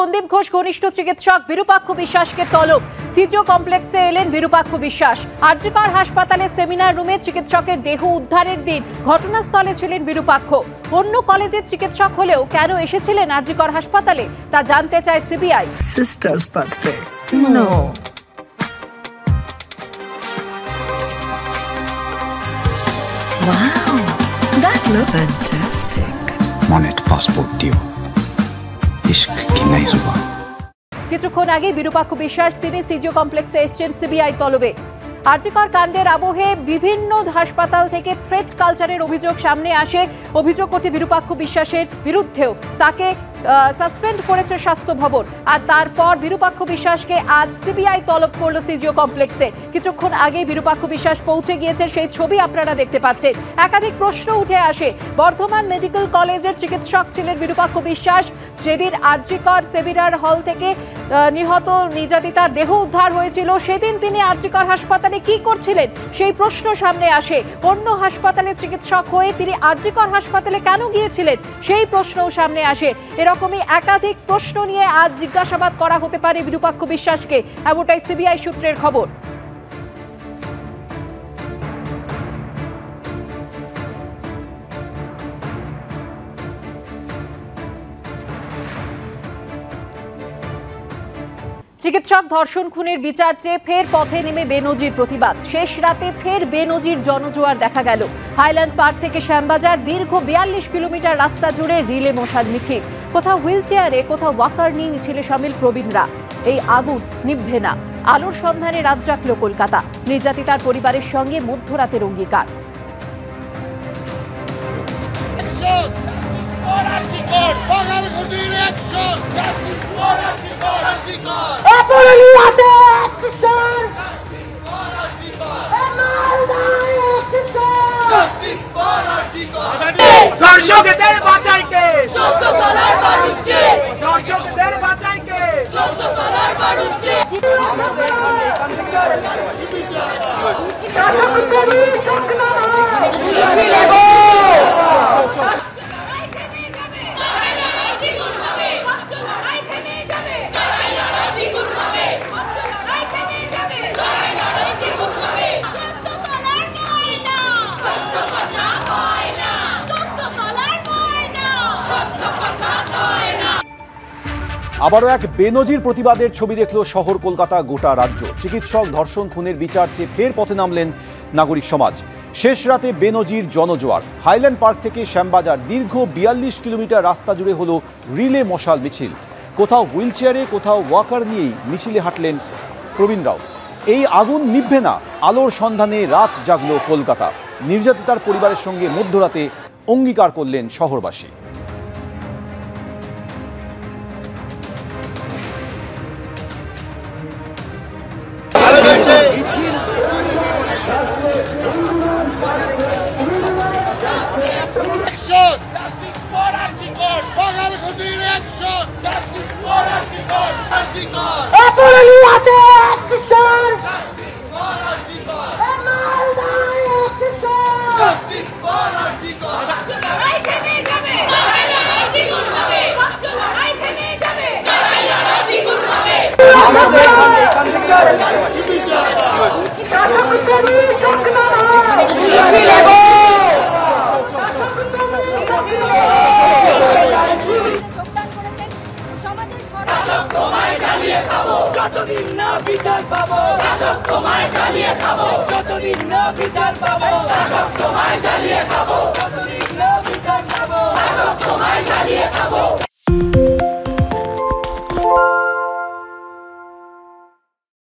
সন্দীপ ঘোষ ঘনিষ্ঠ চিকিৎসক বিরূপাক্ষ বিশ্বাসকে তলব। সিজিও কমপ্লেক্সে এলেন বিরূপাক্ষ বিশ্বাস। আরজিকর হাসপাতালে সেমিনার রুমে চিকিৎসকের দেহ উদ্ধারের দিন ঘটনাস্থলে ছিলেন বিরূপাক্ষ। অন্য কলেজের চিকিৎসক হলেও কেন এসেছিলেন আরজিকর হাসপাতালে তা জানতে চায় CBI. Sister's birthday. No. Wow, that looks fantastic. Monet passport দিও, ইশক কি নাই জুবান। কিছুক্ষণ আগে বিরূপাক্ষ বিশ্বাস তিনি সিজিও কমপ্লেক্সে এসেছেন সিবিআই তলবে। আরজিকর কাণ্ডের আবহে বিভিন্ন হাসপাতাল থেকে থ্রেট কালচারের অভিযোগ সামনে আসে। অভিযোগ ওঠে বিরূপাক্ষ বিশ্বাসের বিরুদ্ধেও। তাকে সাসপেন্ড করেছে স্বাস্থ্য ভবন। আর তারপর বিরূপাক্ষ বিশ্বাসকে আজ সিবিআই তলব করলো সিজিও কমপ্লেক্সে। কিছুক্ষণ আগে বিরূপাক্ষ বিশ্বাস পৌঁছে গিয়েছে, সেই ছবি আপনারা দেখতে পাচ্ছেন। একাধিক প্রশ্ন উঠে আসে। বর্ধমান মেডিকেল কলেজের চিকিৎসক ছিলেন বিরূপাক্ষ বিশ্বাস। যেদিন আরজিকর সেমিনার হল থেকে নিহত নির্যাতিতার দেহ উদ্ধার হয়েছিল, সেদিন তিনি আরজিকর হাসপাতালে কি করছিলেন সেই প্রশ্ন সামনে আসে। অন্য হাসপাতালে চিকিৎসক হয়ে তিনি আরজিকর হাসপাতালে কেন গিয়েছিলেন সেই প্রশ্নও সামনে আসে। এরকমই একাধিক প্রশ্ন নিয়ে আজ জিজ্ঞাসাবাদ করা হতে পারে বিরূপাক্ষ বিশ্বাসকে, এমনটাই সিবিআই সূত্রের খবর। চিকিৎসক ধর্ষণ খুনের বিচার চেয়ে ফের পথে নেমে বেনজির প্রতিবাদ। শেষ রাতে ফের বেনজির জনজোয়ার দেখা গেল। হাইল্যান্ড পার্ক থেকে শ্যামবাজার দীর্ঘ 42 কিলোমিটার রাস্তা জুড়ে রিলে মশাল মিছিল। কোথাও হুইল চেয়ারে, কোথাও ওয়াকার নিয়ে মিছিলে সামিল প্রবীণরা। এই আগুন নিভবে না। আলোর সন্ধানে রাত জাগল কলকাতা। নির্যাতিতার পরিবারের সঙ্গে মধ্যরাতের অঙ্গীকার। দর্শকদের বাঁচাই কে? 14 তলার বাড়ুচ্ছে। দর্শকদের বাঁচাই কে? 14 তলার বাড়ুচ্ছে। আবারও এক বেনজির প্রতিবাদের ছবি দেখল শহর কলকাতা, গোটা রাজ্য। চিকিৎসক ধর্ষণ খুনের বিচার চেয়ে ফের পথে নামলেন নাগরিক সমাজ। শেষ রাতে বেনজির জনজোয়ার। হাইল্যান্ড পার্ক থেকে শ্যামবাজার দীর্ঘ 42 কিলোমিটার রাস্তা জুড়ে হলো রিলে মশাল মিছিল। কোথাও হুইল চেয়ারে, কোথাও ওয়াকার নিয়েই মিছিলে হাঁটলেন প্রবীণরাও। এই আগুন নিভবে না। আলোর সন্ধানে রাত জাগল কলকাতা। নির্যাতিতার পরিবারের সঙ্গে মধ্যরাতে অঙ্গীকার করলেন শহরবাসী। যতদিন না বিচার পাবো, শাসক তোমায় জ্বালিয়ে খাবো। যতদিন না বিচার পাবো, শাসক তোমায়